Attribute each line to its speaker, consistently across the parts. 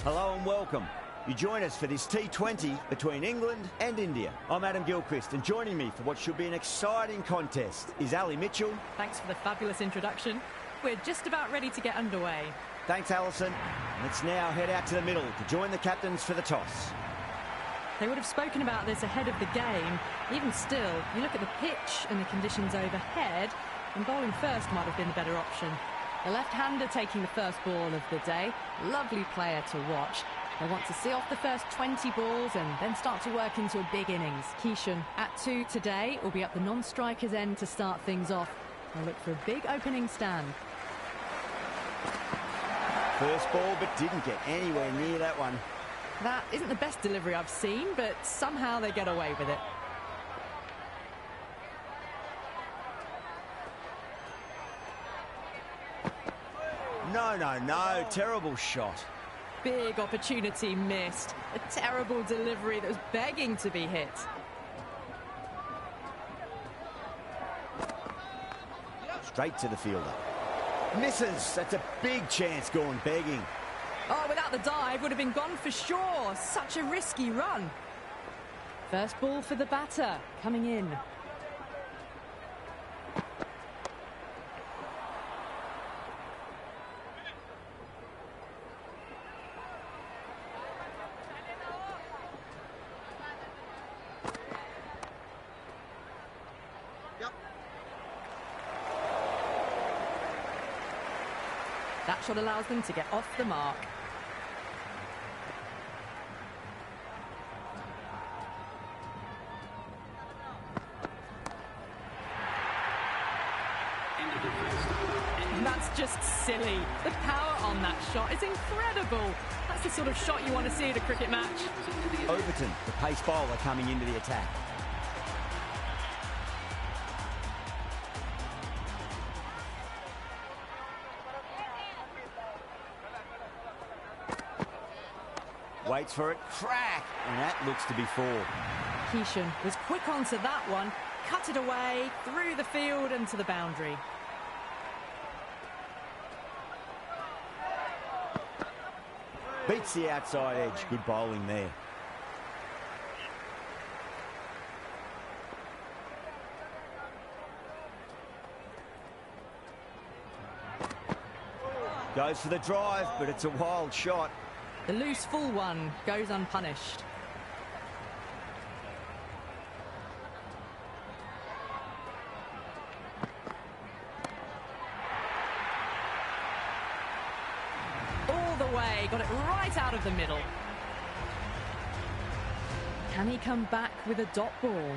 Speaker 1: Hello and welcome. You join us for this T20 between England and India. I'm Adam Gilchrist, and joining me for what should be an exciting contest is Ali Mitchell.
Speaker 2: Thanks for the fabulous introduction. We're just about ready to get underway.
Speaker 1: Thanks, Alison. Let's now head out to the middle to join the captains for the toss.
Speaker 2: They would have spoken about this ahead of the game. Even still, you look at the pitch and the conditions overhead, and bowling first might have been the better option. The left-hander taking the first ball of the day. Lovely player to watch. They want to see off the first 20 balls and then start to work into a big innings. Kishan at 2 today will be up the non-striker's end to start things off. They'll look for a big opening stand.
Speaker 1: First ball, but didn't get anywhere near that one.
Speaker 2: That isn't the best delivery I've seen, but somehow they get away with it.
Speaker 1: No. Terrible shot.
Speaker 2: Big opportunity missed. A terrible delivery that was begging to be hit.
Speaker 1: Straight to the fielder. Misses. That's a big chance gone begging.
Speaker 2: Oh, without the dive, would have been gone for sure. Such a risky run. First ball for the batter, coming in. That shot allows them to get off the mark. And that's just silly. The power on that shot is incredible. That's the sort of shot you want to see at a cricket match.
Speaker 1: Overton, the pace bowler, coming into the attack. Waits for it, crack, and that looks to be 4.
Speaker 2: Kishan was quick onto that one, cut it away, through the field and to the boundary.
Speaker 1: Beats the outside edge, good bowling there. Goes for the drive, but it's a wild shot.
Speaker 2: The loose full one goes unpunished. All the way, got it right out of the middle. Can he come back with a dot ball?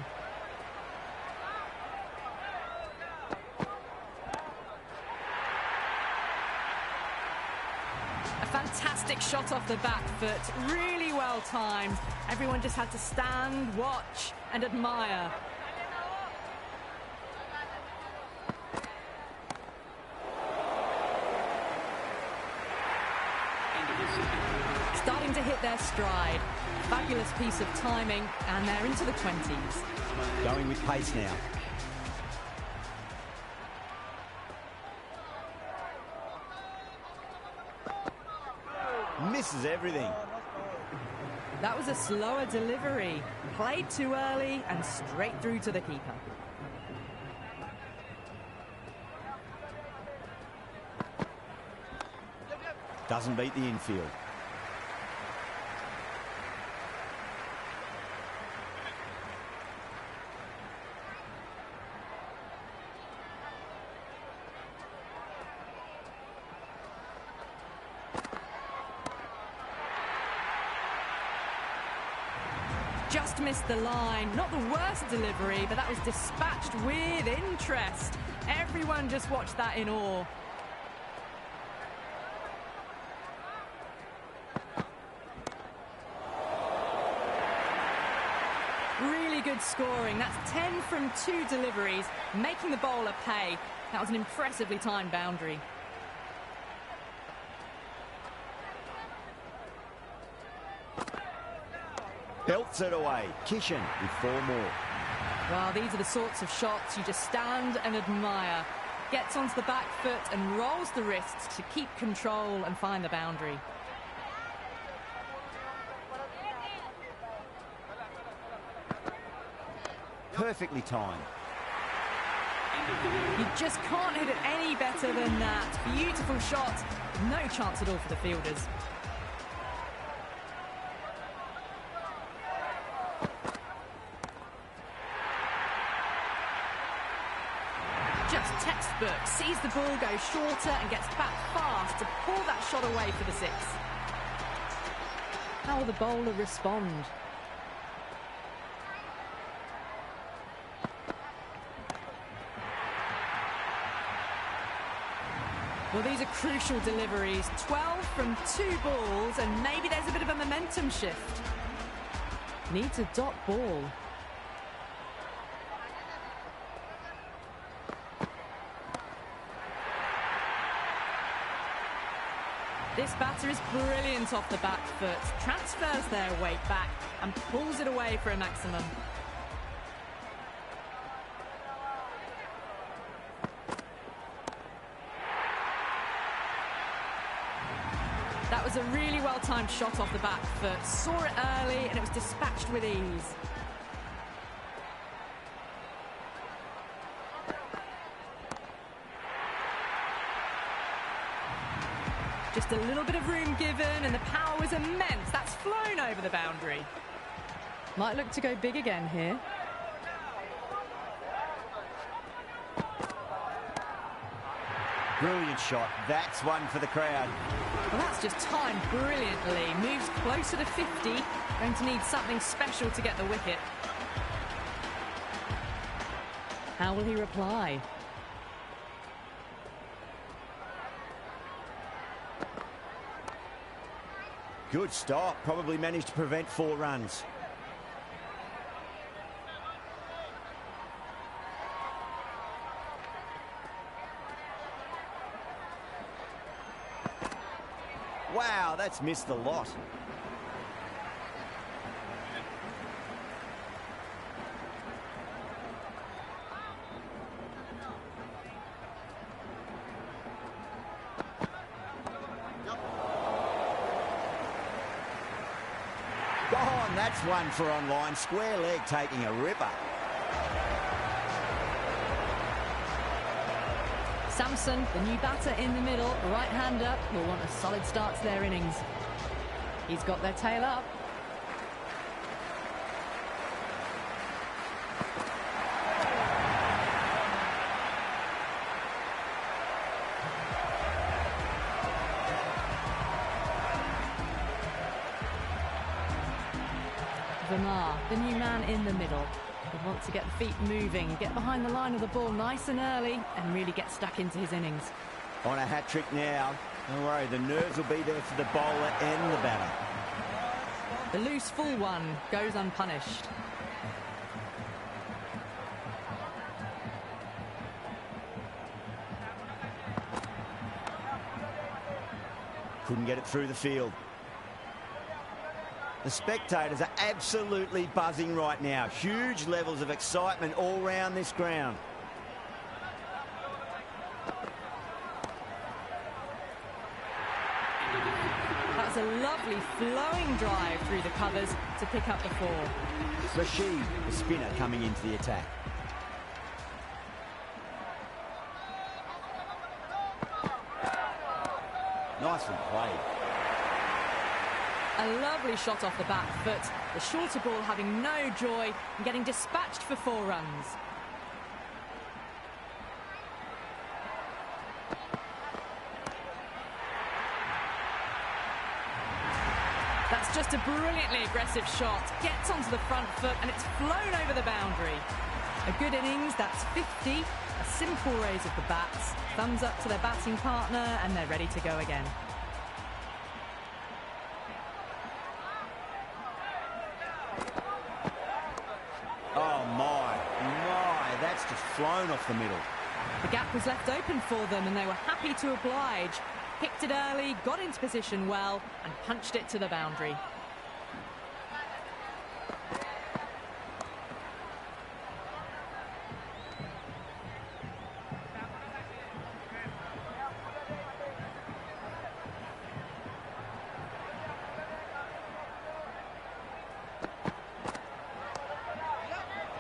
Speaker 2: Fantastic shot off the back foot, really well timed. Everyone just had to stand, watch and admire. Starting to hit their stride. Fabulous piece of timing, and they're into the 20s.
Speaker 1: Going with pace now. Misses everything.
Speaker 2: That was a slower delivery. Played too early and straight through to the keeper.
Speaker 1: Doesn't beat the infield.
Speaker 2: Just missed the line. Not the worst delivery, but that was dispatched with interest. Everyone just watched that in awe. Really good scoring. That's 10 from 2 deliveries, making the bowler pay. That was an impressively timed boundary.
Speaker 1: Belts it away. Kishan with 4 more.
Speaker 2: Well, these are the sorts of shots you just stand and admire. Gets onto the back foot and rolls the wrists to keep control and find the boundary.
Speaker 1: perfectly timed.
Speaker 2: You just can't hit it any better than that. Beautiful shot. No chance at all for the fielders. Just textbook. Sees the ball go shorter and gets back fast to pull that shot away for the six. How will the bowler respond? Well, these are crucial deliveries. 12 from 2 balls, and maybe there's a bit of a momentum shift. Needs a dot ball. This batter is brilliant off the back foot, transfers their weight back and pulls it away for a maximum. That was a really well-timed shot off the back foot. Saw it early and it was dispatched with ease. Just a little bit of room given and the power was immense. That's flown over the boundary. Might look to go big again here.
Speaker 1: Brilliant shot. That's one for the crowd.
Speaker 2: Well, that's just timed brilliantly. Moves closer to 50. Going to need something special to get the wicket. How will he reply?
Speaker 1: Good stop. Probably managed to prevent 4 runs. Wow, that's missed the lot. Gone, that's one for online. Square leg taking a ripper.
Speaker 2: Samson, the new batter in the middle, right-hander, will want a solid start to their innings. He's got their tail up. Verma, the new man in the middle, would want to get the feet moving, get behind the line of the ball nice and early and really get stuck into his innings.
Speaker 1: On a hat-trick now. Don't worry, the nerves will be there for the bowler and the batter.
Speaker 2: The loose full one goes unpunished.
Speaker 1: Couldn't get it through the field. The spectators are absolutely buzzing right now. Huge levels of excitement all round this ground.
Speaker 2: That's a lovely flowing drive through the covers to pick up the 4.
Speaker 1: Rashid, the spinner, coming into the attack. Nicely played.
Speaker 2: A lovely shot off the back foot. The shorter ball having no joy and getting dispatched for 4 runs. That's just a brilliantly aggressive shot. Gets onto the front foot and it's flown over the boundary. A good innings, that's 50. A simple raise of the bats. Thumbs up to their batting partner and they're ready to go again.
Speaker 1: Oh my, that's just flown off the middle.
Speaker 2: The gap was left open for them and they were happy to oblige. Picked it early, got into position well and punched it to the boundary.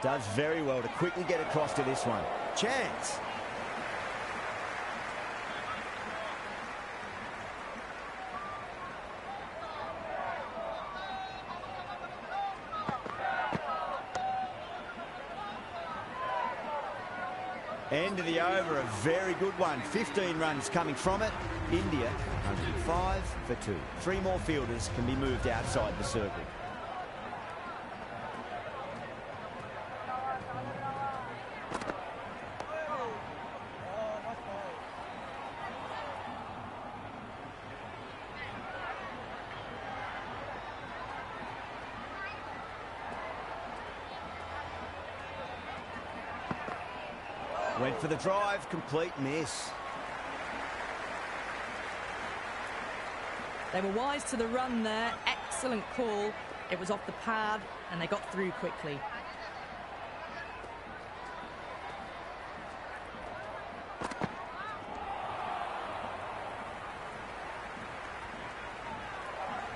Speaker 1: Does very well to quickly get across to this one. Chance. End of the over, a very good one. 15 runs coming from it. India, 105 for 2. 3 more fielders can be moved outside the circle. Went for the drive, complete miss.
Speaker 2: They were wise to the run there. Excellent call. It was off the pad and they got through quickly.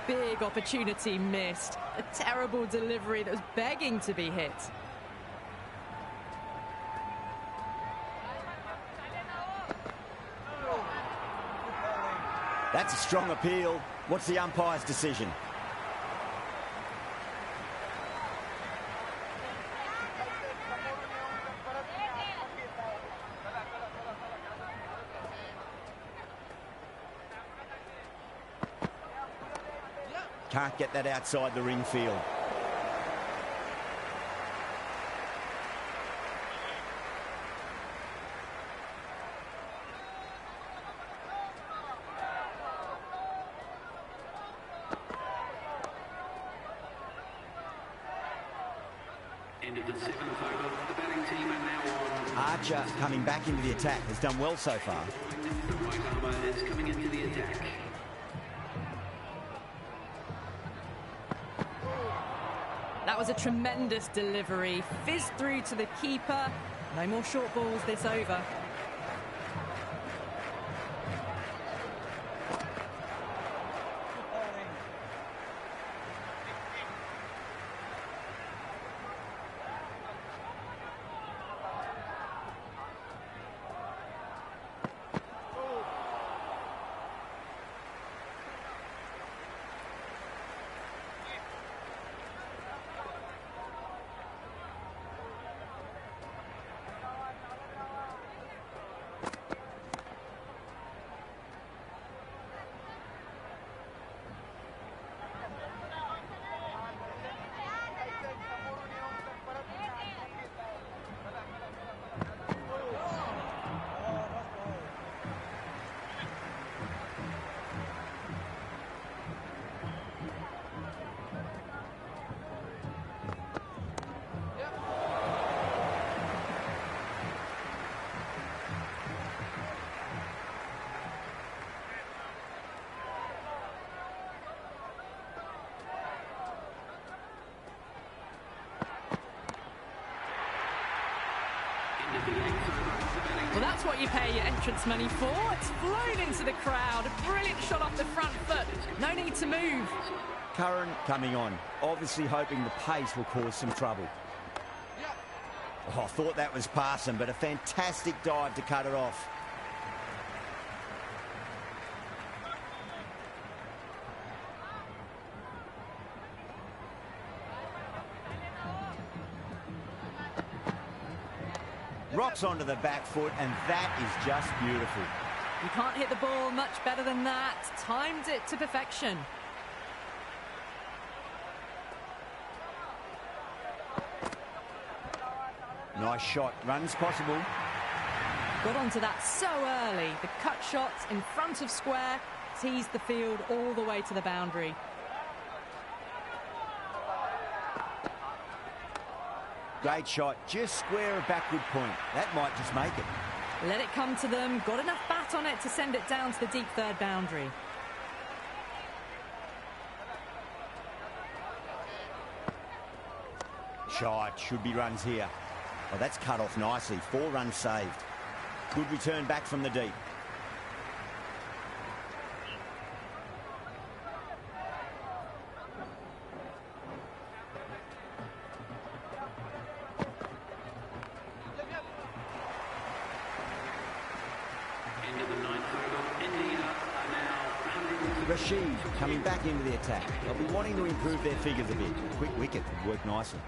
Speaker 2: Big opportunity missed. A terrible delivery that was begging to be hit.
Speaker 1: That's a strong appeal. What's the umpire's decision? Can't get that outside the ring field.
Speaker 3: End of the 7th over. The batting team are now on.
Speaker 1: Archer coming back into the attack has done well so far.
Speaker 3: The right armour is coming into the attack.
Speaker 2: That was a tremendous delivery. Fizzed through to the keeper. No more short balls this over. Well, that's what you pay your entrance money for. It's flown into the crowd. A brilliant shot off the front foot. No need to move.
Speaker 1: Curran coming on, obviously hoping the pace will cause some trouble. Oh, I thought that was passing, but a fantastic dive to cut it off. Rocks onto the back foot, and that is just beautiful.
Speaker 2: You can't hit the ball much better than that. Timed it to perfection.
Speaker 1: Nice shot. Runs possible.
Speaker 2: Got onto that so early. The cut shot in front of square teased the field all the way to the boundary.
Speaker 1: Great shot, just square a backward point. That might just make it.
Speaker 2: Let it come to them. Got enough bat on it to send it down to the deep third boundary.
Speaker 1: Shot, should be runs here. Oh, that's cut off nicely. 4 runs saved. Good return back from the deep. Rashid coming back into the attack. They'll be wanting to improve their figures a bit. Quick wicket would work nicely.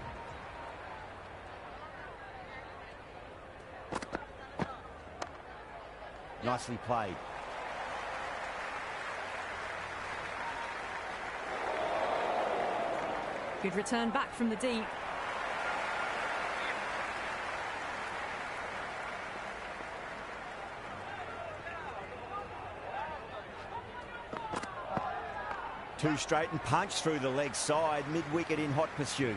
Speaker 1: Nicely played.
Speaker 2: Good return back from the deep.
Speaker 1: Two straight and punch through the leg side, mid-wicket in hot pursuit.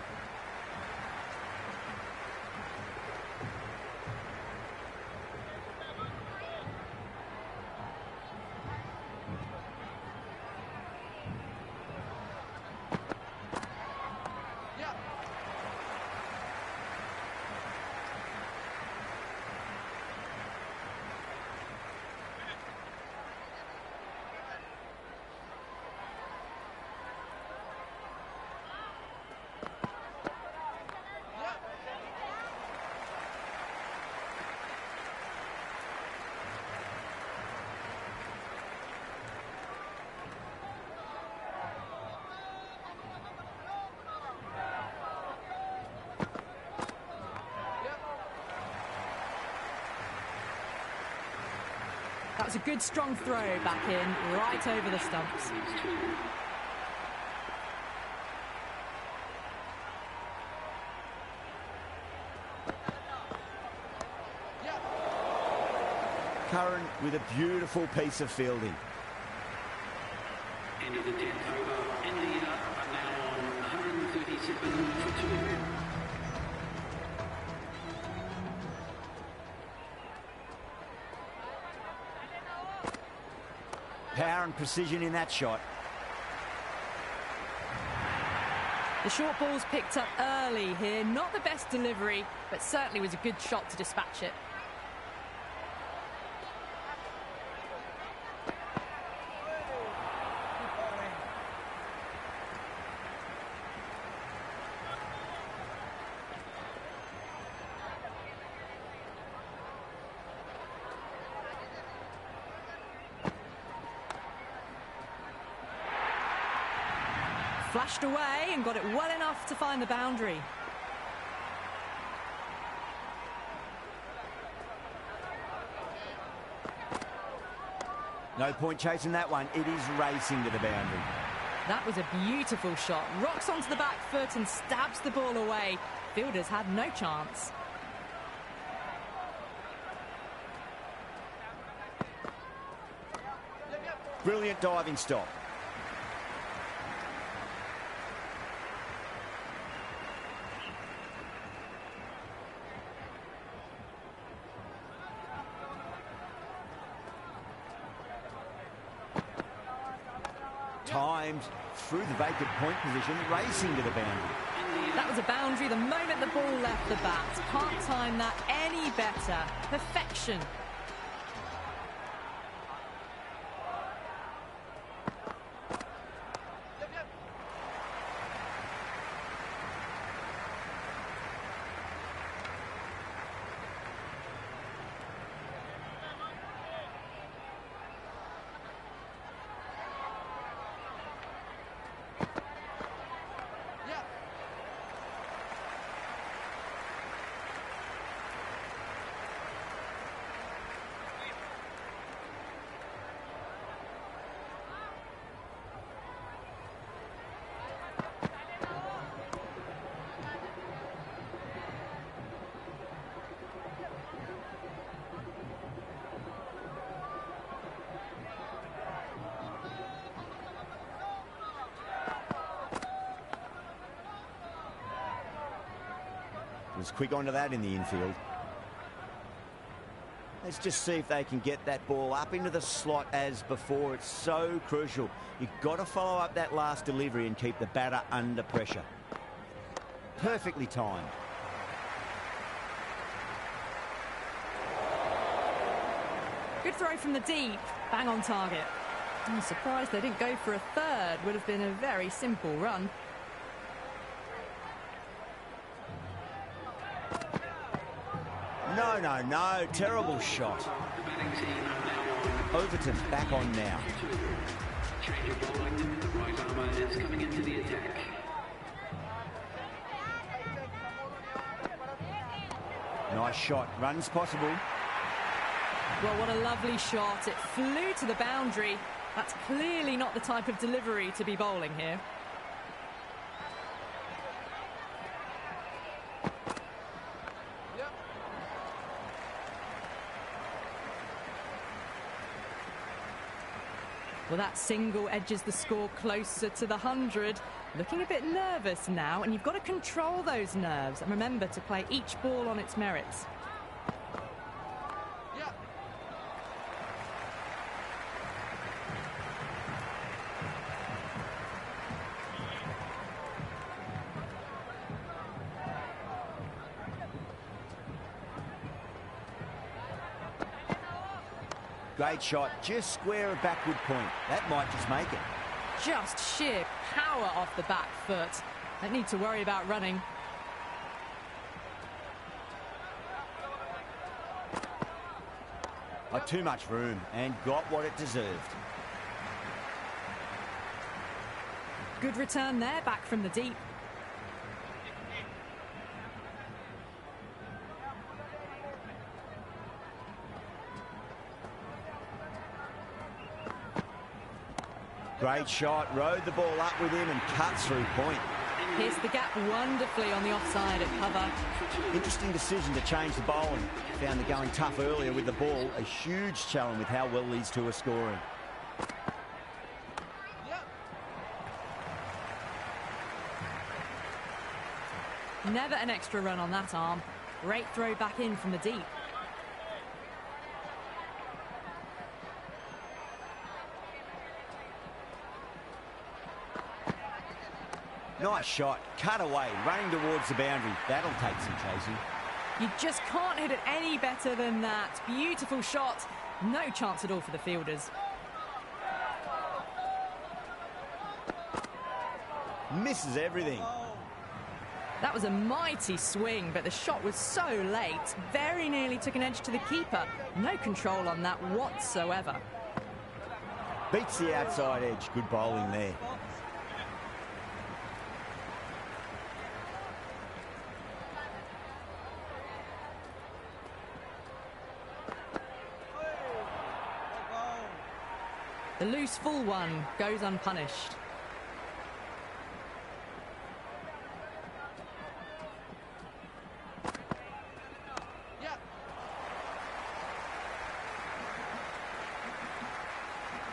Speaker 2: That was a good strong throw back in, right over the stumps.
Speaker 1: Curran with a beautiful piece of fielding.
Speaker 3: End of the 10th over. India are now on 137 for 2.
Speaker 1: Power and precision in that shot.
Speaker 2: The short ball's picked up early here. Not the best delivery, but certainly was a good shot to dispatch it. Flashed away and got it well enough to find the boundary.
Speaker 1: No point chasing that one. It is racing to the boundary.
Speaker 2: That was a beautiful shot. Rocks onto the back foot and stabs the ball away. Fielders had no chance.
Speaker 1: Brilliant diving stop. Timed through the vacant point position, racing to the boundary.
Speaker 2: That was a boundary the moment the ball left the bat. Can't time that any better. Perfection.
Speaker 1: Was quick onto that in the infield. Let's just see if they can get that ball up into the slot as before. It's so crucial. You've got to follow up that last delivery and keep the batter under pressure. Perfectly timed.
Speaker 2: Good throw from the deep. Bang on target. I'm surprised they didn't go for a third. Would have been a very simple run.
Speaker 1: No. Terrible shot. Overton back on now.
Speaker 3: Change of bowling. The right armour is coming into the attack.
Speaker 1: Nice shot. Runs possible.
Speaker 2: Well, what a lovely shot. It flew to the boundary. That's clearly not the type of delivery to be bowling here. Well, that single edges the score closer to the 100. Looking a bit nervous now, and you've got to control those nerves and remember to play each ball on its merits.
Speaker 1: Great shot, just square a backward point. That might just make it.
Speaker 2: Just sheer power off the back foot. Don't need to worry about running.
Speaker 1: Oh, too much room and got what it deserved.
Speaker 2: Good return there, back from the deep.
Speaker 1: Great shot, rode the ball up with him and cuts through point.
Speaker 2: Pierced the gap wonderfully on the offside at cover.
Speaker 1: Interesting decision to change the bowling. Found the going tough earlier with the ball. A huge challenge with how well these two are scoring.
Speaker 2: Never an extra run on that arm. Great throw back in from the deep.
Speaker 1: Nice shot, cut away, running towards the boundary. That'll take some chasing.
Speaker 2: You just can't hit it any better than that. Beautiful shot. No chance at all for the fielders.
Speaker 1: Misses everything.
Speaker 2: That was a mighty swing, but the shot was so late. Very nearly took an edge to the keeper. No control on that whatsoever.
Speaker 1: Beats the outside edge. Good bowling there.
Speaker 2: The loose full one goes unpunished.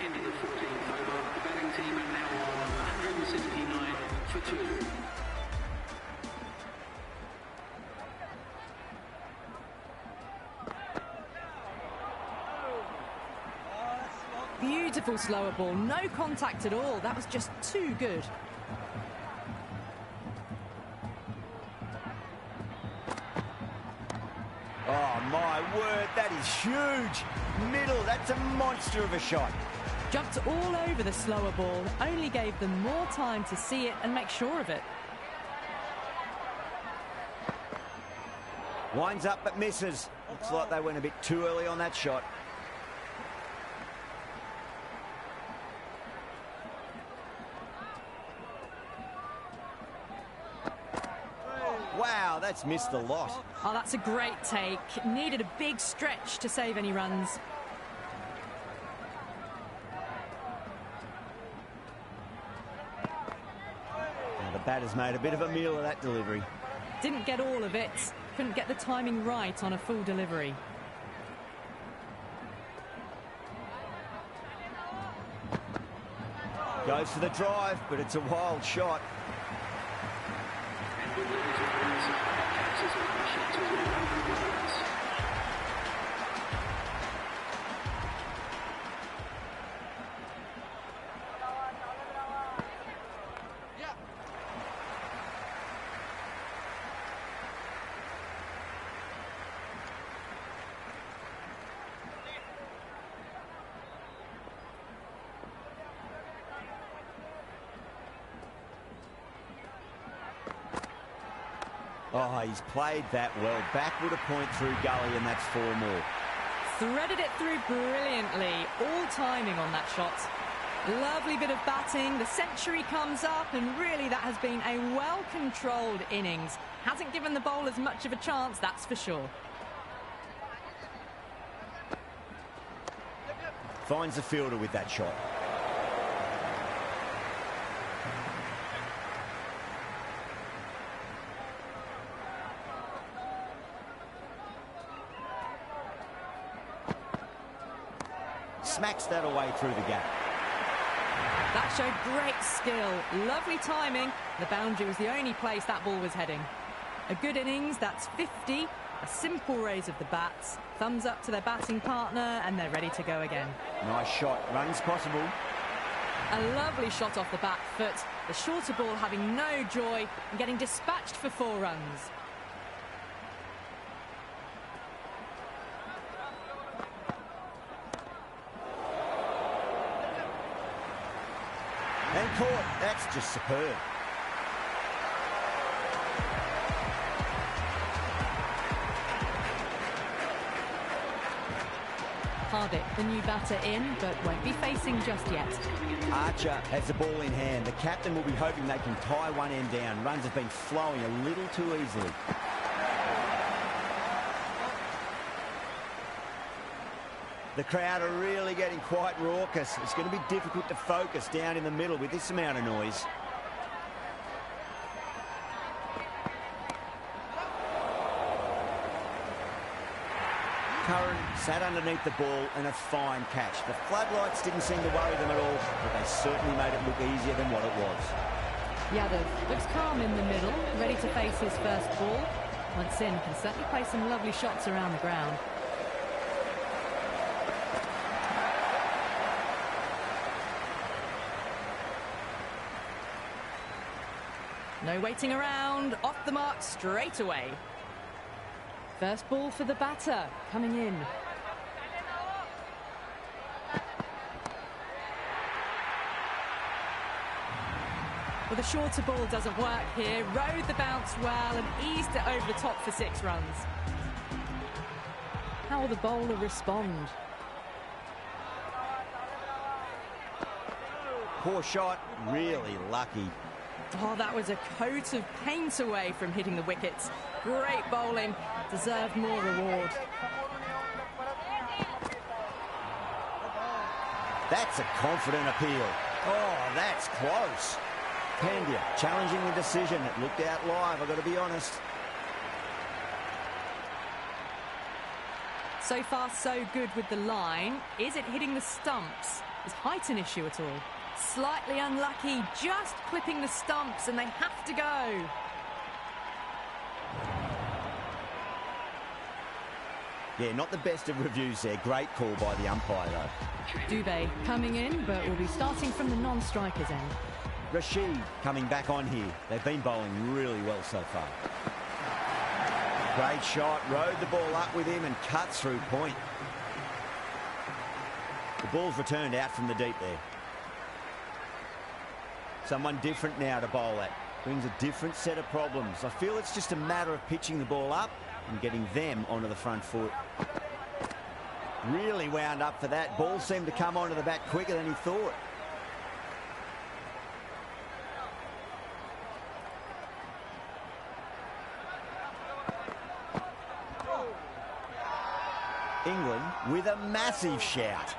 Speaker 3: Into the 14th over. The batting team are now on 169 for 2.
Speaker 2: Beautiful slower ball, no contact at all. That was just too good.
Speaker 1: Oh, my word, that is huge. Middle, that's a monster of a shot.
Speaker 2: Jumped all over the slower ball, only gave them more time to see it and make sure of it.
Speaker 1: Winds up but misses. Looks like they went a bit too early on that shot. Wow, that's missed a lot.
Speaker 2: Oh, that's a great take. Needed a big stretch to save any runs.
Speaker 1: Now the batter's made a bit of a meal of that delivery.
Speaker 2: Didn't get all of it. Couldn't get the timing right on a full delivery.
Speaker 1: Goes for the drive, but it's a wild shot. Oh, he's played that well. Backward a point through gully, and that's 4 more.
Speaker 2: Threaded it through brilliantly. All timing on that shot. Lovely bit of batting, the century comes up, and really that has been a well-controlled innings. Hasn't given the bowlers much of a chance, that's for sure.
Speaker 1: Finds the fielder with that shot. Smacks that away through the gap.
Speaker 2: That showed great skill, lovely timing. The boundary was the only place that ball was heading. A good innings, that's 50. A simple raise of the bats. Thumbs up to their batting partner, and they're ready to go again.
Speaker 1: Nice shot, runs possible.
Speaker 2: A lovely shot off the back foot. The shorter ball having no joy and getting dispatched for 4 runs.
Speaker 1: And caught. That's just superb.
Speaker 2: Hardik, the new batter in, but won't be facing just yet.
Speaker 1: Archer has the ball in hand. The captain will be hoping they can tie one end down. Runs have been flowing a little too easily. The crowd are really getting quite raucous. It's going to be difficult to focus down in the middle with this amount of noise. Curran sat underneath the ball and a fine catch. The floodlights didn't seem to worry them at all, but they certainly made it look easier than what it was.
Speaker 2: Yadav looks calm in the middle, ready to face his first ball. Once in, can certainly play some lovely shots around the ground. No waiting around, off the mark straight away. First ball for the batter, coming in. Well, the shorter ball doesn't work here. Rode the bounce well and eased it over the top for 6 runs. How will the bowler respond?
Speaker 1: Poor shot, really lucky.
Speaker 2: Oh, that was a coat of paint away from hitting the wickets. Great bowling, deserved more reward.
Speaker 1: That's a confident appeal. Oh, that's close. Pandya challenging the decision. It looked out live, I've got to be honest.
Speaker 2: So far, so good with the line. Is it hitting the stumps? Is height an issue at all? Slightly unlucky, just clipping the stumps, and they have to go.
Speaker 1: Yeah, not the best of reviews there. Great call by the umpire, though.
Speaker 2: Dubé coming in, but will be starting from the non-strikers end.
Speaker 1: Rashid coming back on here. They've been bowling really well so far. Great shot, rode the ball up with him and cut through point. The ball's returned out from the deep there. Someone different now to bowl at. Brings a different set of problems. I feel it's just a matter of pitching the ball up and getting them onto the front foot. Really wound up for that. Ball seemed to come onto the bat quicker than he thought. England with a massive shout.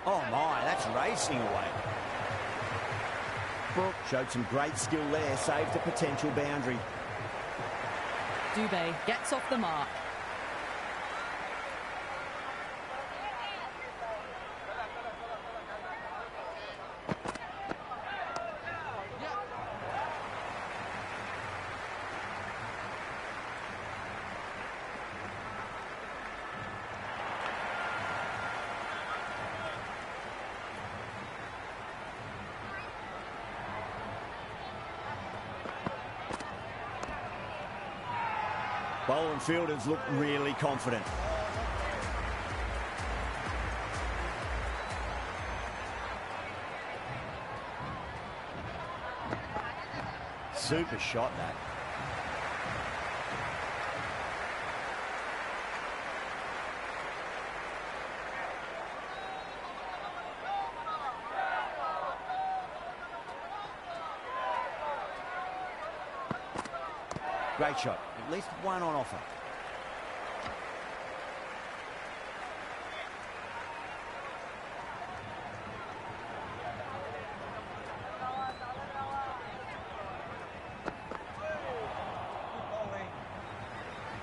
Speaker 1: Oh my, that's racing away. Brooke showed some great skill there, saved a potential boundary.
Speaker 2: Dubé gets off the mark.
Speaker 1: Bowling fielders look really confident. Super shot, that. Great shot. At least one on offer.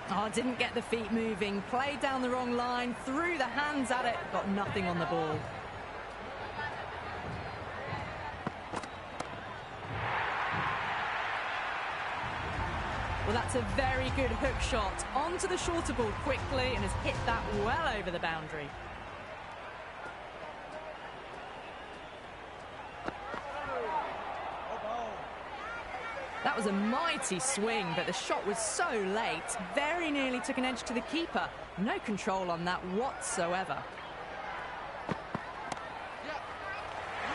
Speaker 2: Oh, didn't get the feet moving. Played down the wrong line. Threw the hands at it. Got nothing on the ball. Well, that's a very good hook shot. Onto the shorter ball quickly and has hit that well over the boundary. That was a mighty swing, but the shot was so late. Very nearly took an edge to the keeper. No control on that whatsoever.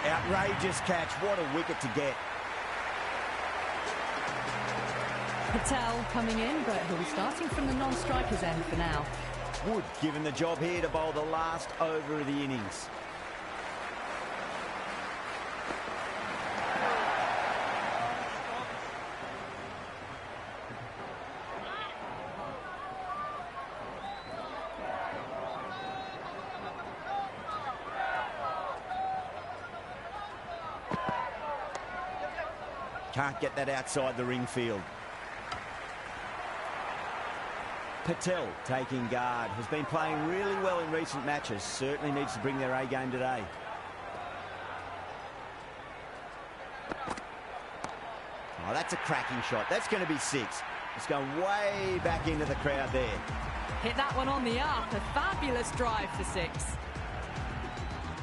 Speaker 1: Outrageous catch. What a wicket to get.
Speaker 2: Patel coming in, but he'll be starting from the non-striker's end for now.
Speaker 1: Wood given the job here to bowl the last over of the innings. Can't get that outside the ring field. Patel taking guard. Has been playing really well in recent matches. Certainly needs to bring their A game today. Oh, that's a cracking shot. That's going to be 6. It's going way back into the crowd there.
Speaker 2: Hit that one on the up. A fabulous drive for 6.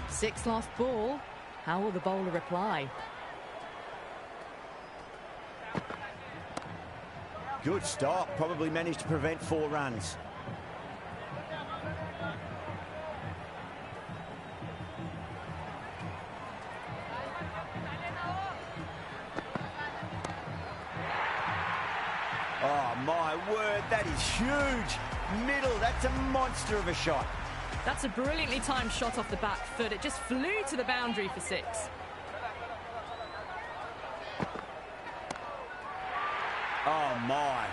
Speaker 2: 6 lost ball. How will the bowler reply?
Speaker 1: Good stop. Probably managed to prevent 4 runs. Oh, my word. That is huge. Middle. That's a monster of a shot.
Speaker 2: That's a brilliantly timed shot off the back foot. It just flew to the boundary for 6.
Speaker 1: Oh, my,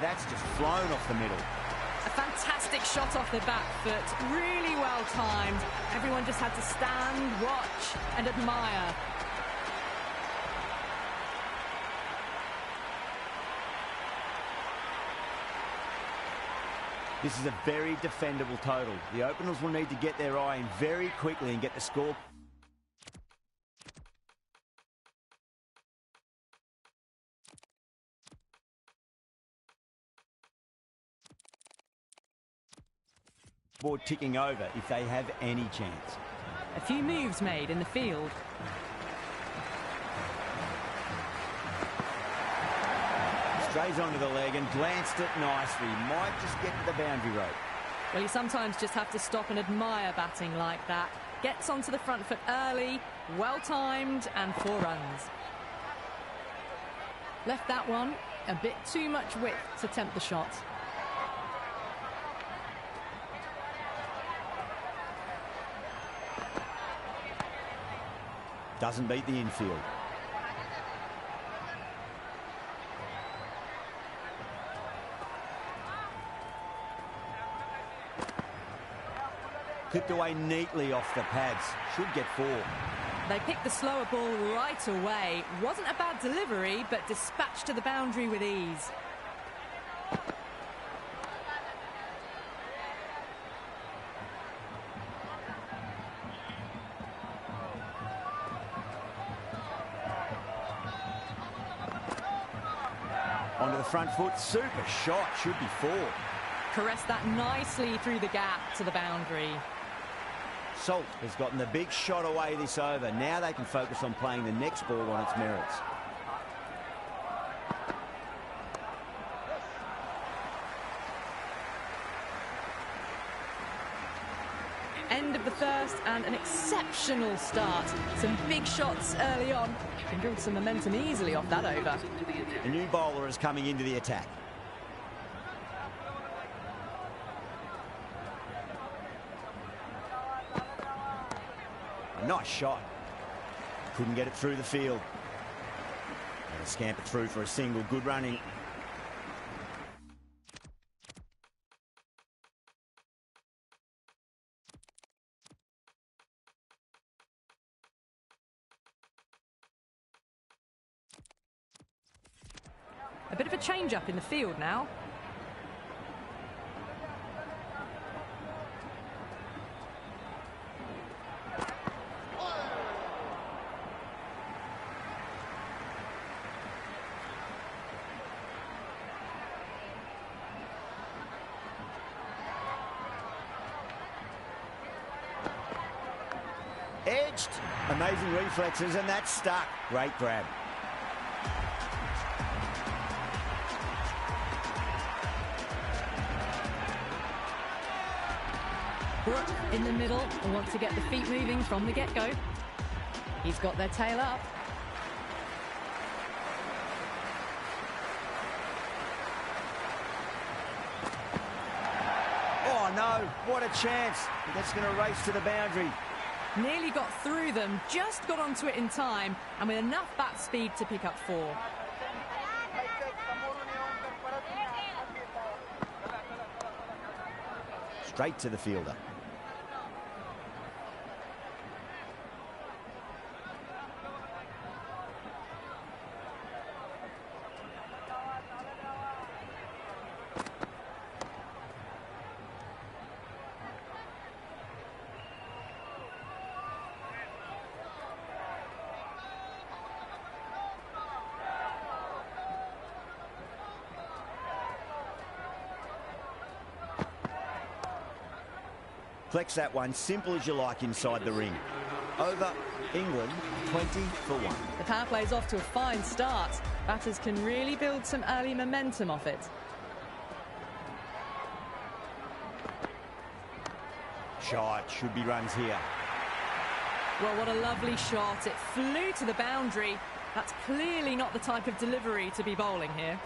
Speaker 1: that's just flown off the middle.
Speaker 2: A fantastic shot off the back foot, really well timed. Everyone just had to stand, watch and admire.
Speaker 1: This is a very defendable total. The openers will need to get their eye in very quickly and get the score. Board ticking over if they have any chance.
Speaker 2: A few moves made in the field.
Speaker 1: Strays onto the leg and glanced it nicely. Might just get to the boundary rope.
Speaker 2: Well, you sometimes just have to stop and admire batting like that. Gets onto the front foot early, well timed, and 4 runs. Left that one a bit too much width to tempt the shot.
Speaker 1: Doesn't beat the infield. Clipped away neatly off the pads. Should get 4.
Speaker 2: They picked the slower ball right away. Wasn't a bad delivery, but dispatched to the boundary with ease.
Speaker 1: Onto the front foot. Super shot. Should be 4.
Speaker 2: Caressed that nicely through the gap to the boundary.
Speaker 1: Salt has gotten the big shot away this over. Now they can focus on playing the next ball on its merits.
Speaker 2: End of the first and an exceptional start. Some big shots early on. Can build some momentum easily off that over.
Speaker 1: A new bowler is coming into the attack. A nice shot. Couldn't get it through the field. And scampered through for a single. Good running.
Speaker 2: bit of a change-up in the field now.
Speaker 1: Edged. Amazing reflexes, and that's stuck. Great grab.
Speaker 2: Brook in the middle and wants to get the feet moving from the get-go. He's got their tail up.
Speaker 1: Oh no, what a chance. That's going to race to the boundary.
Speaker 2: Nearly got through them, just got onto it in time, and with enough bat speed to pick up 4.
Speaker 1: Straight to the fielder. Flex that one, simple as you like inside the ring. Over, England, 20 for 1.
Speaker 2: The power play's off to a fine start. Batters can really build some early momentum off it.
Speaker 1: Shot, should be runs here.
Speaker 2: Well, what a lovely shot. It flew to the boundary. That's clearly not the type of delivery to be bowling here.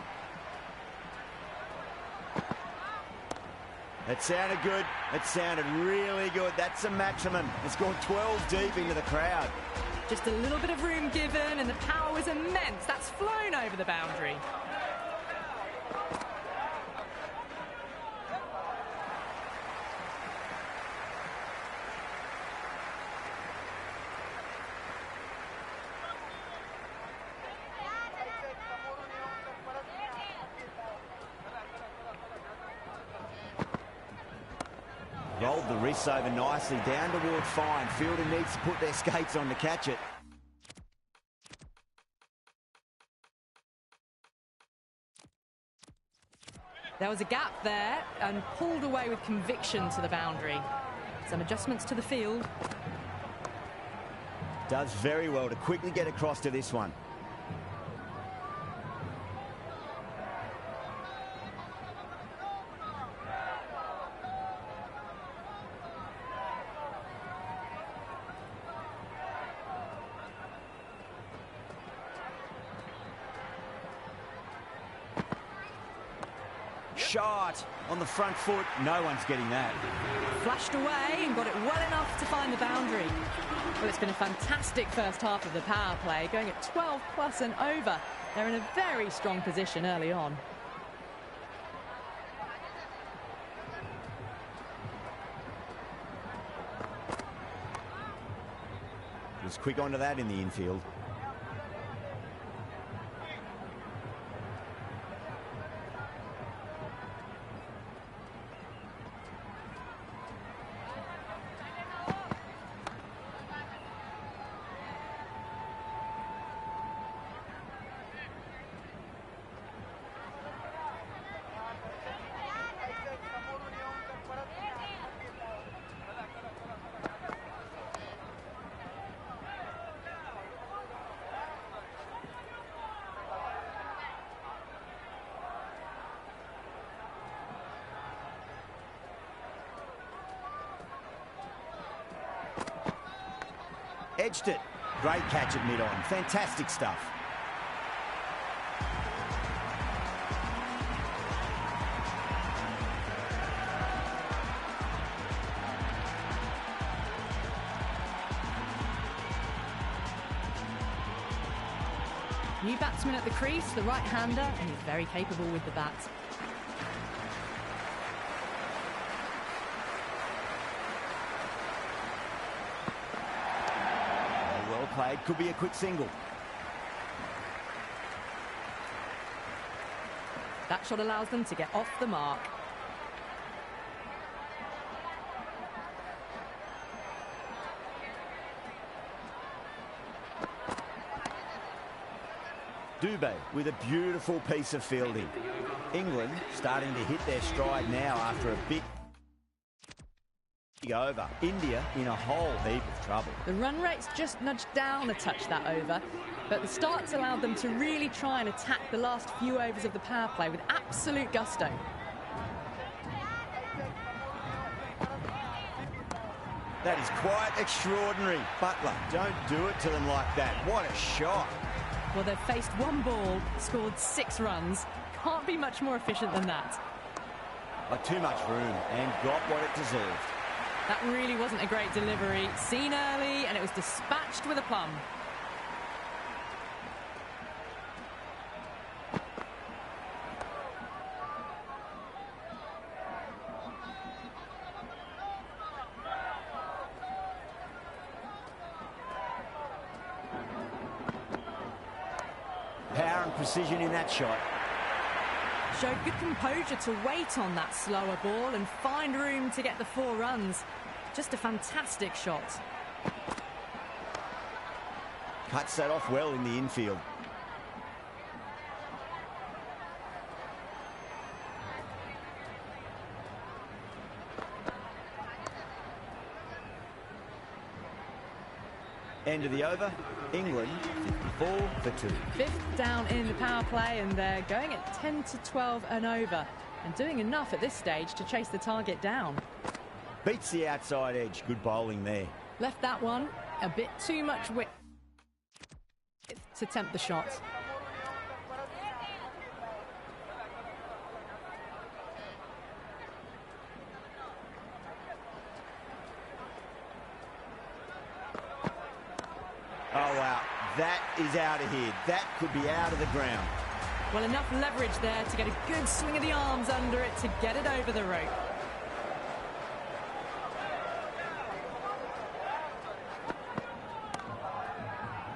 Speaker 1: It sounded good. It sounded really good. That's a maximum. It's gone 12 deep into the crowd.
Speaker 2: Just a little bit of room given, and the power was immense. That's flown over the boundary.
Speaker 1: Rolled the wrists over nicely, down toward fine. Fielder needs to put their skates on to catch it.
Speaker 2: There was a gap there and pulled away with conviction to the boundary. Some adjustments to the field.
Speaker 1: Does very well to quickly get across to this one. Shot on the front foot. No one's getting that.
Speaker 2: Flashed away and got it well enough to find the boundary. Well, it's been a fantastic first half of the power play, going at 12 plus and over. They're in a very strong position early on.
Speaker 1: Was quick onto that in the infield. Edged it. Great catch at mid-on. Fantastic stuff.
Speaker 2: New batsman at the crease, the right-hander, and he's very capable with the bat.
Speaker 1: Well played. Could be a quick single.
Speaker 2: That shot allows them to get off the mark.
Speaker 1: Dubé with a beautiful piece of fielding. England starting to hit their stride now after a big over. India in a whole heap of trouble.
Speaker 2: The run rate's just nudged down a touch that over, but the start's allowed them to really try and attack the last few overs of the power play with absolute gusto.
Speaker 1: That is quite extraordinary. Butler, don't do it to them like that. What a shot.
Speaker 2: Well, they've faced one ball, scored 6 runs. Can't be much more efficient than that.
Speaker 1: Too much room and got what it deserved.
Speaker 2: That really wasn't a great delivery. Seen early, and it was dispatched with aplomb.
Speaker 1: Power and precision in that shot.
Speaker 2: Showed good composure to wait on that slower ball and find room to get the 4 runs. Just a fantastic shot.
Speaker 1: Cuts that off well in the infield. End of the over. England 54 for 2.
Speaker 2: 5th down in the power play, and they're going at 10 to 12 and over, and doing enough at this stage to chase the target down.
Speaker 1: Beats the outside edge. Good bowling there.
Speaker 2: Left that one a bit too much width to tempt the shot.
Speaker 1: Oh, wow. That is out of here. That could be out of the ground.
Speaker 2: Well, enough leverage there to get a good swing of the arms under it to get it over the rope.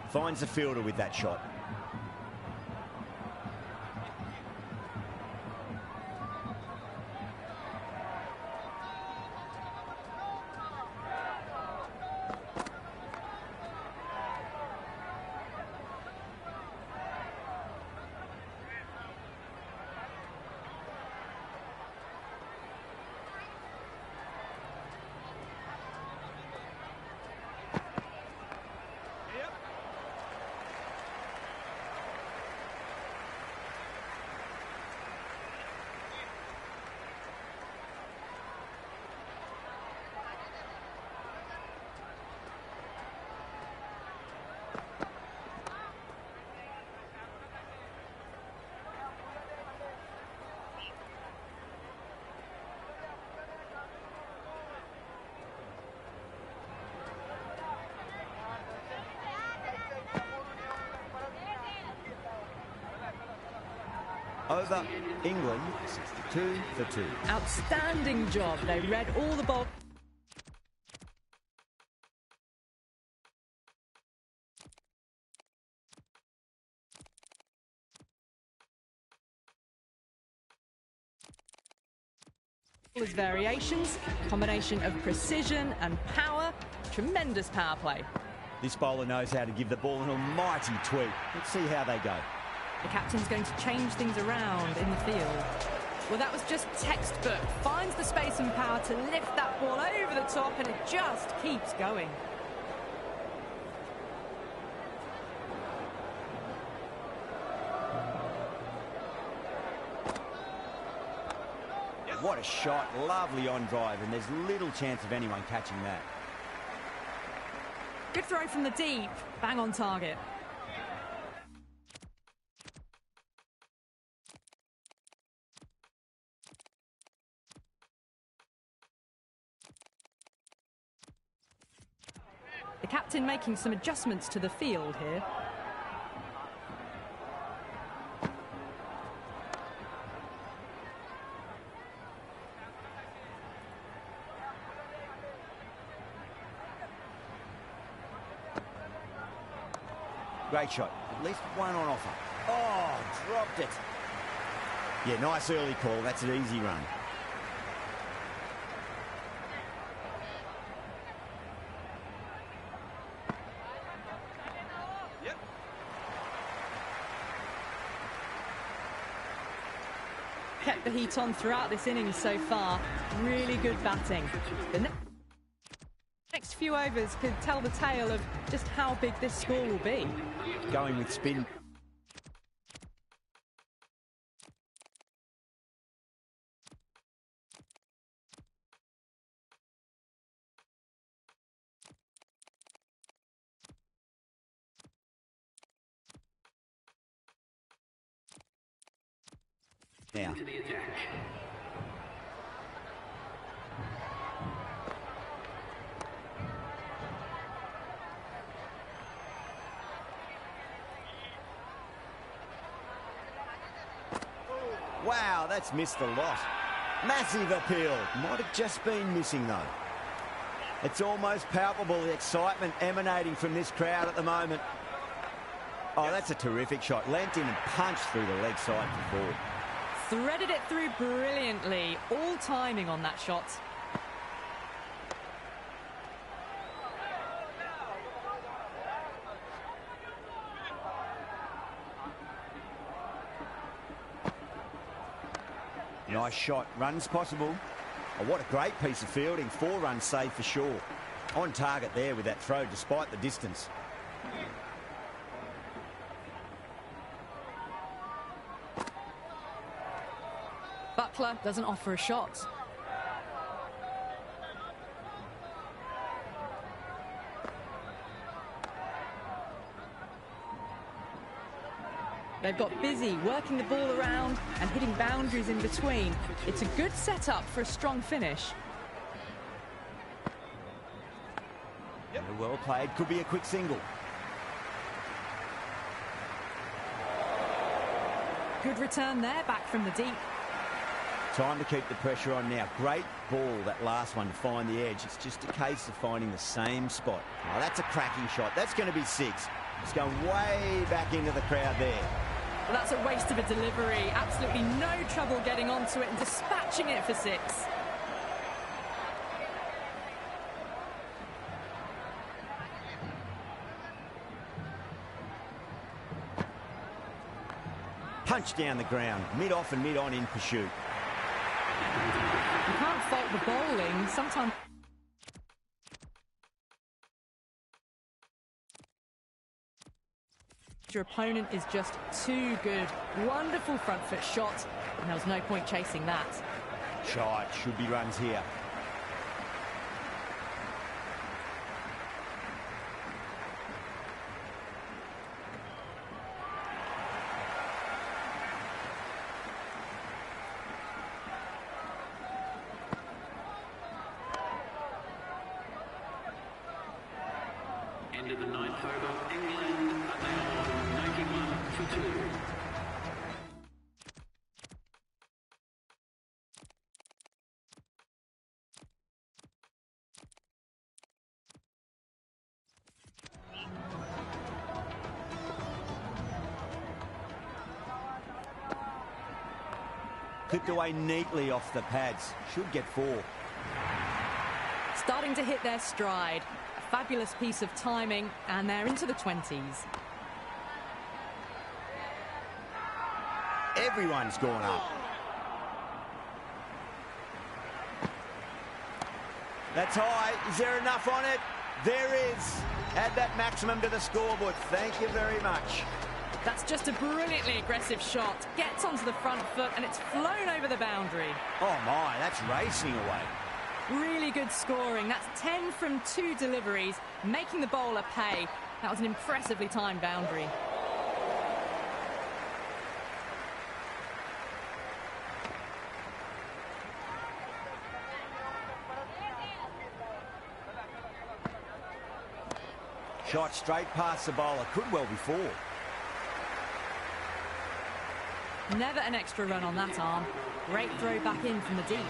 Speaker 1: Finds the fielder with that shot. Over. England 62 for 2.
Speaker 2: Outstanding job. They read all the ball. His variations, combination of precision and power, tremendous power play.
Speaker 1: This bowler knows how to give the ball an almighty tweak. Let's see how they go.
Speaker 2: The captain's going to change things around in the field. Well, that was just textbook. Finds the space and power to lift that ball over the top, and it just keeps going.
Speaker 1: What a shot. Lovely on drive, and there's little chance of anyone catching that.
Speaker 2: Good throw from the deep. Bang on target. The captain making some adjustments to the field here.
Speaker 1: Great shot. At least one on offer. Oh, dropped it. Yeah, nice early call. That's an easy run.
Speaker 2: Kept the heat on throughout this innings so far. Really good batting. The next few overs could tell the tale of just how big this score will be.
Speaker 1: Going with spin. Now. Wow, that's missed a lot. Massive appeal. Might have just been missing, though. It's almost palpable, the excitement emanating from this crowd at the moment. Oh, that's a terrific shot. Leant in and punched through the leg side for four.
Speaker 2: Threaded it through brilliantly. All timing on that shot.
Speaker 1: Nice shot. Runs possible. Oh, what a great piece of fielding. 4 runs saved for sure. On target there with that throw despite the distance.
Speaker 2: Buckler doesn't offer a shot. They've got busy working the ball around and hitting boundaries in between. It's a good setup for a strong finish.
Speaker 1: Yep. Well played. Could be a quick single.
Speaker 2: Good return there, back from the deep.
Speaker 1: Time to keep the pressure on now. Great ball, that last one, to find the edge. It's just a case of finding the same spot. Oh, that's a cracking shot. That's going to be 6. It's going way back into the crowd there.
Speaker 2: Well, that's a waste of a delivery. Absolutely no trouble getting onto it and dispatching it for 6.
Speaker 1: Punch down the ground, mid-off and mid-on in pursuit.
Speaker 2: You can't fault the bowling. Sometimes your opponent is just too good. Wonderful front foot shot, and there was no point chasing that.
Speaker 1: Shot, should be runs here.
Speaker 3: End of the 9th over. England, they are 91 for 2.
Speaker 1: Clipped away neatly off the pads. Should get 4.
Speaker 2: Starting to hit their stride. A fabulous piece of timing, and they're into the 20s.
Speaker 1: Everyone's gone up. That's high. Is there enough on it? There is. Add that maximum to the scoreboard. Thank you very much.
Speaker 2: That's just a brilliantly aggressive shot. Gets onto the front foot, and it's flown over the boundary.
Speaker 1: Oh my, that's racing away.
Speaker 2: Really good scoring. That's 10 from 2 deliveries, making the bowler pay. That was an impressively timed boundary.
Speaker 1: Shot straight past the bowler. Could well be 4.
Speaker 2: Never an extra run on that arm. Great throw back in from the deep.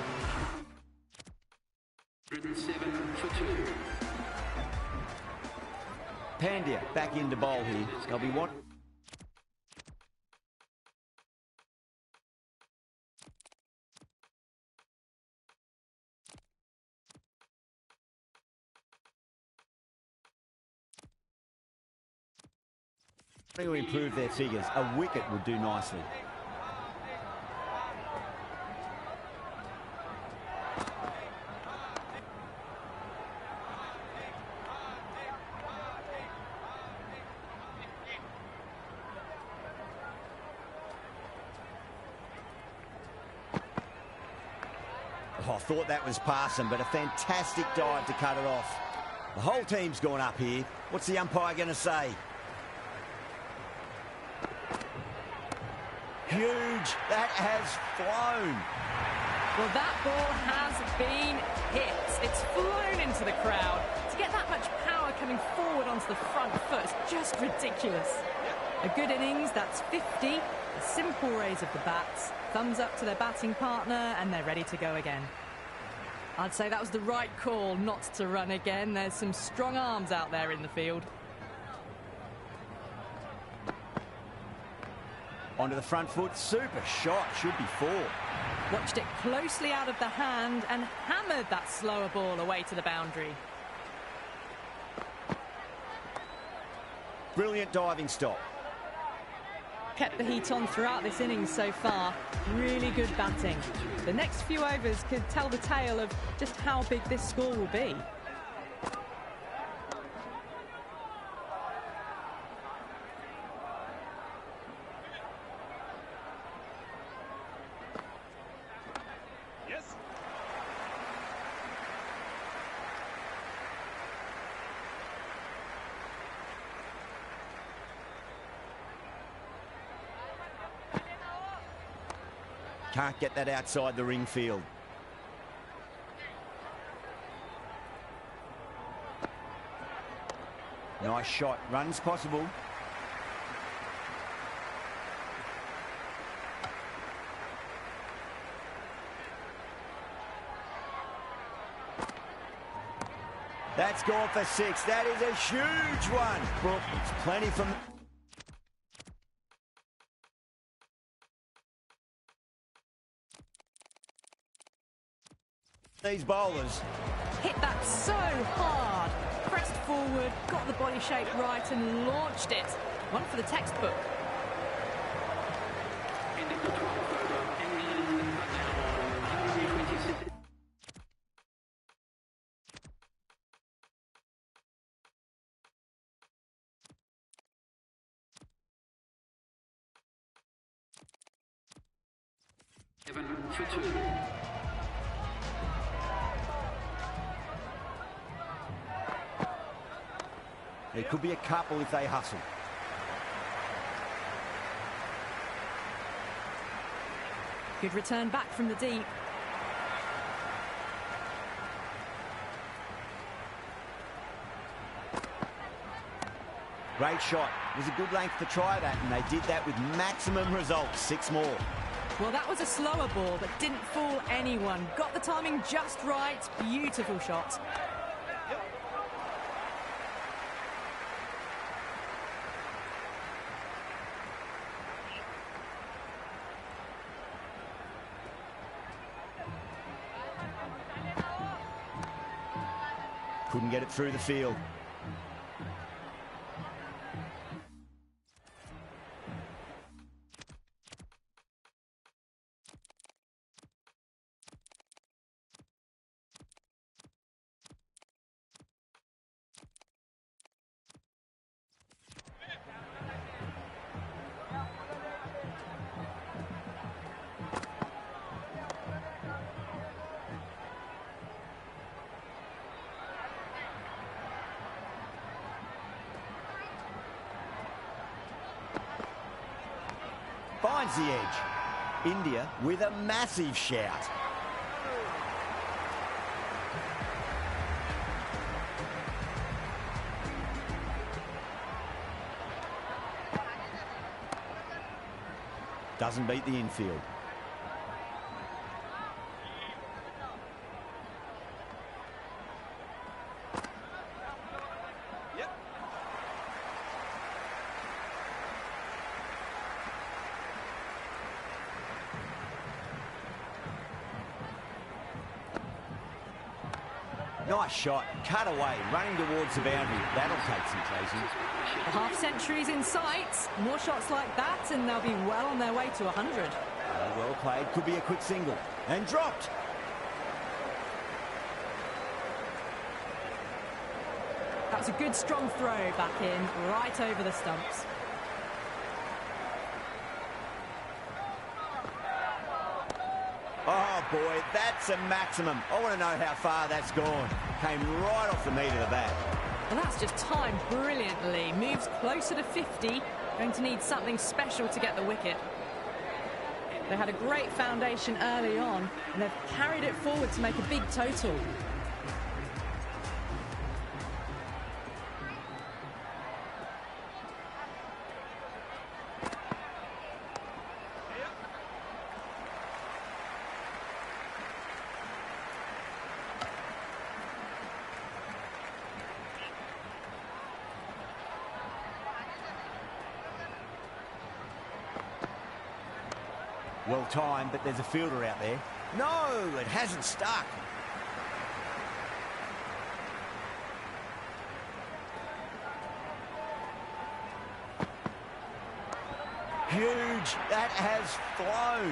Speaker 3: 107 for 2.
Speaker 1: Pandya back into bowl here. They'll be wanting To improve their figures, a wicket would do nicely. Oh, I thought that was passing, but a fantastic dive to cut it off. The whole team's gone up here. What's the umpire going to say? Huge. That has flown.
Speaker 2: Well, that ball has been hit. It's flown into the crowd. To get that much power coming forward onto the front foot is just ridiculous. A good innings, that's 50. A simple raise of the bats. Thumbs up to their batting partner, and they're ready to go again. I'd say that was the right call not to run again. There's some strong arms out there in the field.
Speaker 1: Onto the front foot, super shot, should be 4.
Speaker 2: Watched it closely out of the hand and hammered that slower ball away to the boundary.
Speaker 1: Brilliant diving stop.
Speaker 2: Kept the heat on throughout this innings so far. Really good batting. The next few overs could tell the tale of just how big this score will be.
Speaker 1: Can't get that outside the ring field. Nice shot. Runs possible. That's gone for 6. That is a huge one. Well, it's plenty from... these bowlers.
Speaker 2: Hit that so hard. Pressed forward, got the body shape right and launched it. One for the textbook.
Speaker 3: Ended the 12th over. England are now on 126. For 2.
Speaker 1: There could be a couple if they hustle.
Speaker 2: Good return back from the deep.
Speaker 1: Great shot. It was a good length to try that, and they did that with maximum results. 6 more.
Speaker 2: Well, that was a slower ball that didn't fool anyone. Got the timing just right. Beautiful shot.
Speaker 1: Couldn't get it through the field. Finds the edge. India with a massive shout. Doesn't beat the infield. Nice shot, cut away, running towards the boundary. That'll take some chasing.
Speaker 2: The half-century's in sight. More shots like that and they'll be well on their way to 100.
Speaker 1: Well played, could be a quick single. And dropped.
Speaker 2: That's a good strong throw back in, right over the stumps.
Speaker 1: Oh boy, that's a maximum. I want to know how far that's gone. Came right off the meat of the bat.
Speaker 2: Well, that's just timed brilliantly. Moves closer to 50. Going to need something special to get the wicket. They had a great foundation early on, and they've carried it forward to make a big total.
Speaker 1: Well timed, but there's a fielder out there. No, it hasn't stuck. Huge. That has flown.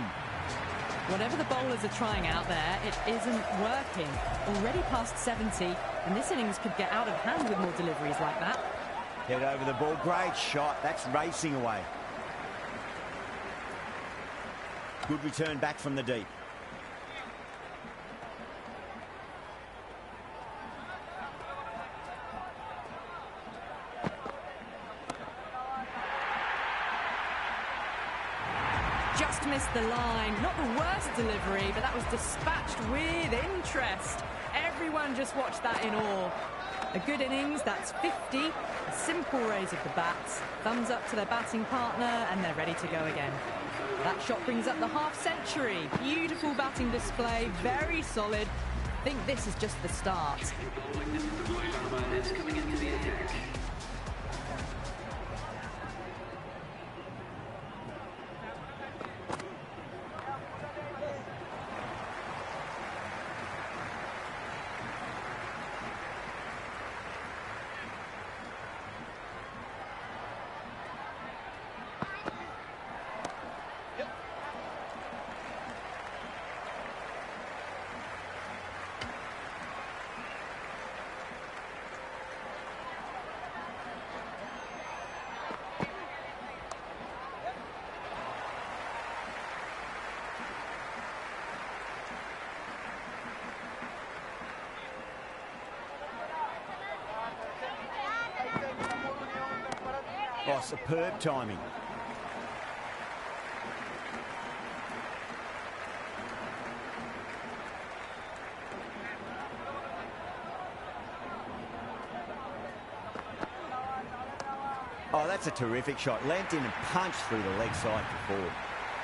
Speaker 2: Whatever the bowlers are trying out there, it isn't working. Already past 70, and this innings could get out of hand with more deliveries like that.
Speaker 1: Head over the ball. Great shot. That's racing away. Good return back from the deep.
Speaker 2: Just missed the line. Not the worst delivery, but that was dispatched with interest. Everyone just watched that in awe. A good innings, that's 50. A simple raise of the bats. Thumbs up to their batting partner, and they're ready to go again. That shot brings up the half-century. Beautiful batting display, very solid. I think this is just the start.
Speaker 3: Coming into the attack.
Speaker 1: Oh, superb timing. Oh, that's a terrific shot. Leant in and punched through the leg side to forward.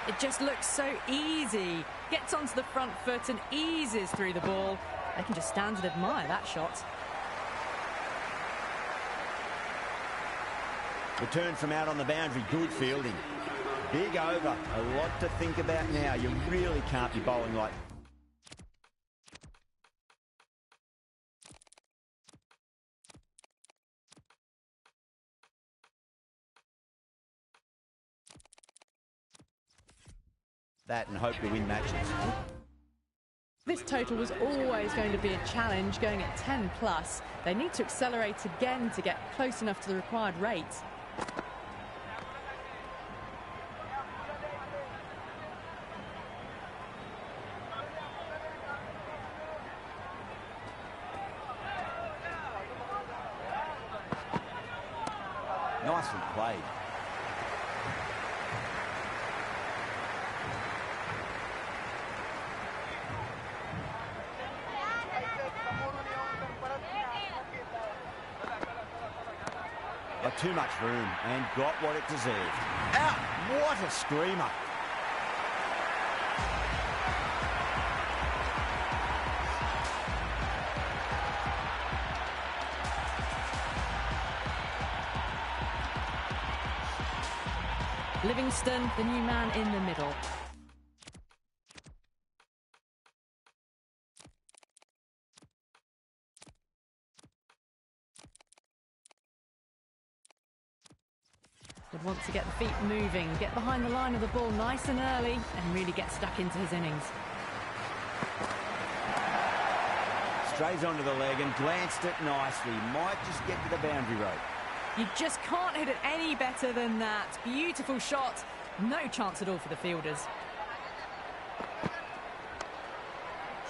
Speaker 2: It just looks so easy. Gets onto the front foot and eases through the ball. They can just stand and admire that shot.
Speaker 1: Return from out on the boundary, good fielding. Big over, a lot to think about now. You really can't be bowling like... that and hope to win matches.
Speaker 2: This total was always going to be a challenge, going at 10 plus. They need to accelerate again to get close enough to the required rate.
Speaker 1: Nicely played. Got too much room and got what it deserved. Out! What a screamer!
Speaker 2: Livingston, the new man in the middle. would want to get the feet moving, get behind the line of the ball nice and early, and really get stuck into his innings.
Speaker 1: Strays onto the leg and glanced it nicely. Might just get to the boundary rope.
Speaker 2: You just can't hit it any better than that. Beautiful shot. No chance at all for the fielders.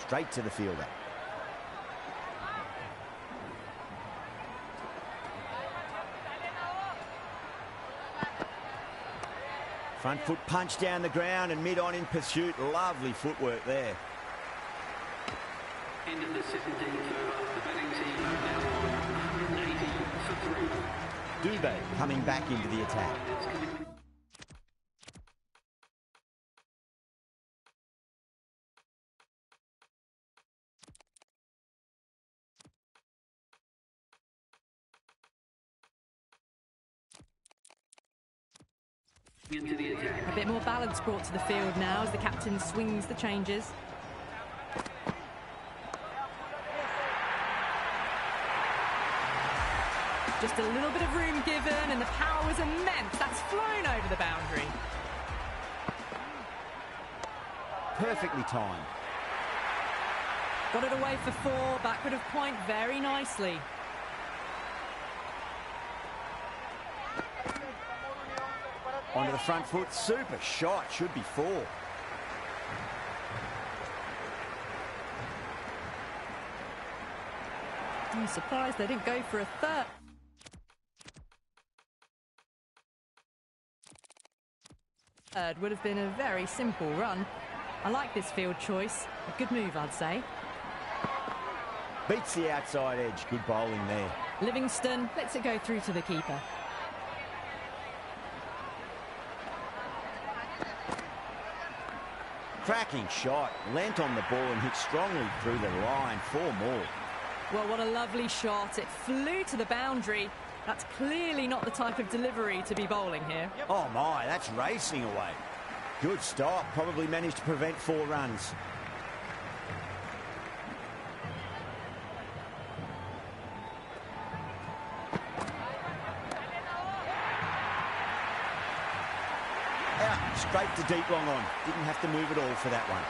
Speaker 1: Straight to the fielder. Front foot punch down the ground and mid-on in pursuit. Lovely footwork there.
Speaker 3: End of the 17th over. The batting team are now on 180 for 3.
Speaker 1: Dubé coming back into the attack.
Speaker 3: Into the attack.
Speaker 2: A bit more balance brought to the field now as the captain swings the changes. Just a little bit of room given and the power was immense. That's flown over the boundary.
Speaker 1: Perfectly timed.
Speaker 2: Got it away for 4, backward of point very nicely.
Speaker 1: Onto the front foot, super shot, should be 4.
Speaker 2: I'm surprised they didn't go for a 3rd. Third would have been a very simple run. I like this field choice. A good move, I'd say.
Speaker 1: Beats the outside edge, good bowling there.
Speaker 2: Livingston lets it go through to the keeper.
Speaker 1: Cracking shot, leant on the ball and hit strongly through the line. 4 more.
Speaker 2: Well, what a lovely shot. It flew to the boundary. That's clearly not the type of delivery to be bowling here.
Speaker 1: Oh my, that's racing away. Good stop, probably managed to prevent 4 runs. Out, straight to deep long on. Didn't have to move at all for that one.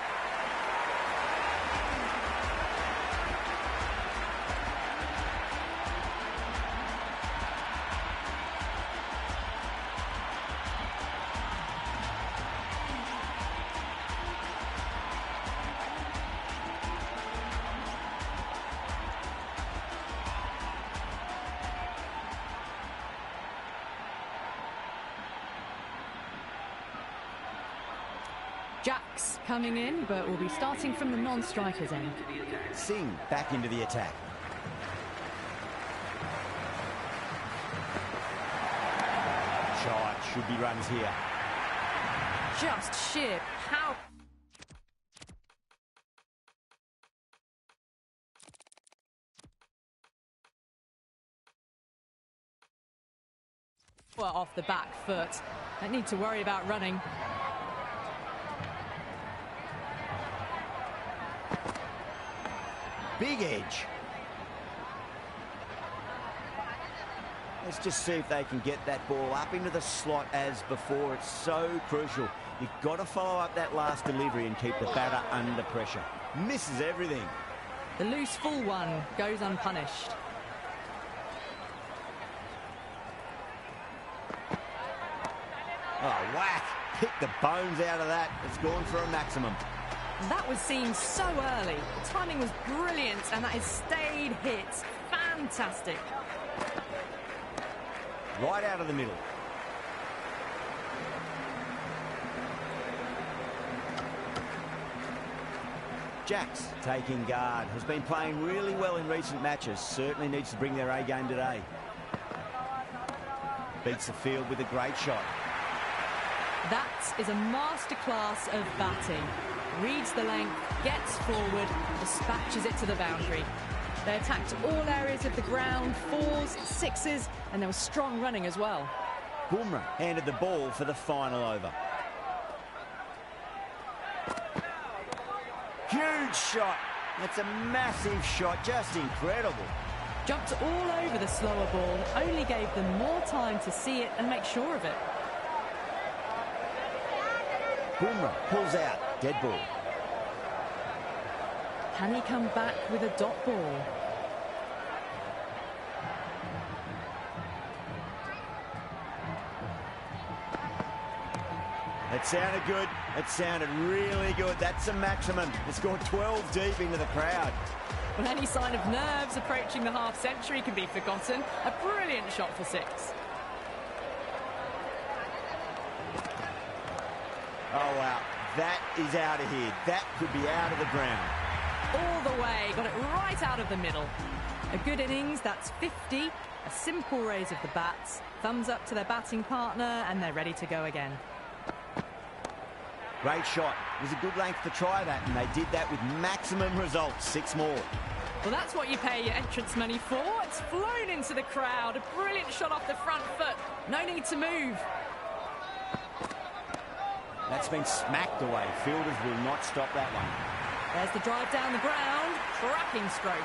Speaker 2: Jacks coming in, but we'll be starting from the non-strikers end.
Speaker 1: Singh back into the attack. Shot, should be runs here.
Speaker 2: Just sheer power. Well, off the back foot. Don't need to worry about running.
Speaker 1: Big edge. Let's just see if they can get that ball up into the slot as before. It's so crucial. You've got to follow up that last delivery and keep the batter under pressure. Misses everything.
Speaker 2: The loose full one goes unpunished.
Speaker 1: Oh, whack. Hit the bones out of that. It's gone for a maximum.
Speaker 2: That was seen so early. The timing was brilliant, and that has stayed hit. Fantastic.
Speaker 1: Right out of the middle. Jacks taking guard. Has been playing really well in recent matches. Certainly needs to bring their A game today. Beats the field with a great shot.
Speaker 2: That is a masterclass of batting. Reads the length, gets forward, dispatches it to the boundary. They attacked all areas of the ground, 4s, 6s, and there was strong running as well.
Speaker 1: Bumrah handed the ball for the final over. Huge shot. That's a massive shot, just incredible.
Speaker 2: Jumped all over the slower ball, only gave them more time to see it and make sure of it.
Speaker 1: Bumrah pulls out. Dead ball.
Speaker 2: Can he come back with a dot ball?
Speaker 1: It sounded good. It sounded really good. That's a maximum. It's gone 12 deep into the crowd.
Speaker 2: Well, any sign of nerves approaching the half-century can be forgotten. A brilliant shot for 6.
Speaker 1: Oh, wow. That is out of here. That could be out of the ground.
Speaker 2: All the way, got it right out of the middle. A good innings, that's 50. A simple raise of the bats. Thumbs up to their batting partner, and they're ready to go again.
Speaker 1: Great shot. It was a good length to try that, and they did that with maximum results. 6 more.
Speaker 2: Well, that's what you pay your entrance money for. It's flown into the crowd. A brilliant shot off the front foot. No need to move.
Speaker 1: That's been smacked away. Fielders will not stop that one.
Speaker 2: There's the drive down the ground. Cracking stroke.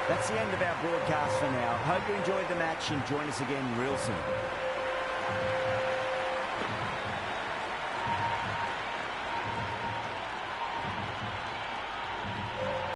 Speaker 1: That's the end of our broadcast for now. Hope you enjoyed the match and join us again real soon.